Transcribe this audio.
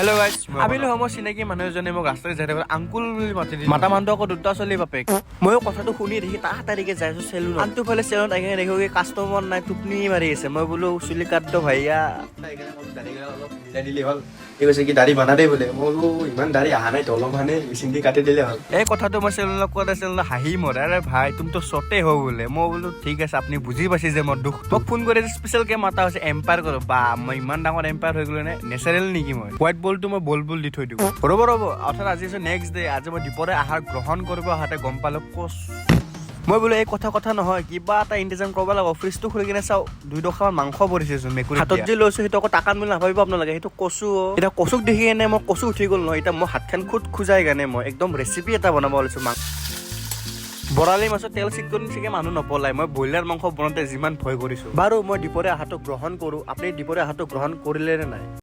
Hello guys, আবিলো সময় চিনাকি মানুহ এজনে মোক ৰাস্তাত যাই থাকোঁ আংকুল বুলি মাতি দিলে মাতা মানুহটো আকৌ দুটা চলি বাপেক ময়ো কথাটো শুনি দেখি তাড়াতাড়িকে যাই আছো চেলুন আনটো ফালে চেলুন আহি দেখো কি কাষ্টমাৰ নাই টোপনি মাৰি আছে মই বোলো চুলি কাটতো ভাইয়া দিলে হ'ল এই কৈছে কি দাড়ি বানা দে বোলে মই বোলো ইমান দাড়ি অহা নাই তলম হানে মেচিন দি কাটি দিলে হ'ল এই কথাটো মই চেলুনত কোৱা আছিল হাঁহি মৰে আৰে ভাই তুমি তো চতে হও বোলে মই বোলো ঠিক আছে আপুনি বুজি পাইছে যে মোৰ দুখ মোক ফোন কৰি স্পেচিয়েলকে মাতা হৈছে এম্পায়াৰ কৰো বা মই ইমান ডাঙৰ এম্পায়াৰ হৈ গ'লো নে নেচাৰেল নেকি মই হোৱাইট বলটো মই বল দি থৈ দিওঁ ৰ'ব অৰ্থাৎ আজি নেক্সট ডে আজি মই দুপৰীয়া আহাৰ গ্ৰহণ কৰিব অহাতে গম পালো কচ মই বোলো এই কথা নহয় কিবা এটা ইণ্টেজাম কৰিব লাগে ফ্ৰিজটো খুলি কিনে চাওঁ 2 ডখামান মাংস পৰিছে চোন মেকুৰী হাতত যে লৈছো সেইটো আকৌ টাকাত বুলি নাভাবিব আপোনালোকে সেইটো কচু এটা কচুক দেখি কেনে মই কচু উঠি গ'ল নহয় এতিয়া মই হাতখন খোজাই কাৰণে মই একদম ৰেচিপি এটা বনাব ওলাইছো বৰালি মাছত তেল চিকন চিকে মানুহ নপলাই মই ব্ৰইলাৰ মাংস বনাওঁতে যিমান ভয় কৰিছো বাৰু মই দুপৰীয়া আহাৰটো গ্ৰহণ কৰো আপুনি দুপৰীয়া আহাৰটো গ্ৰহণ কৰিলে নে নাই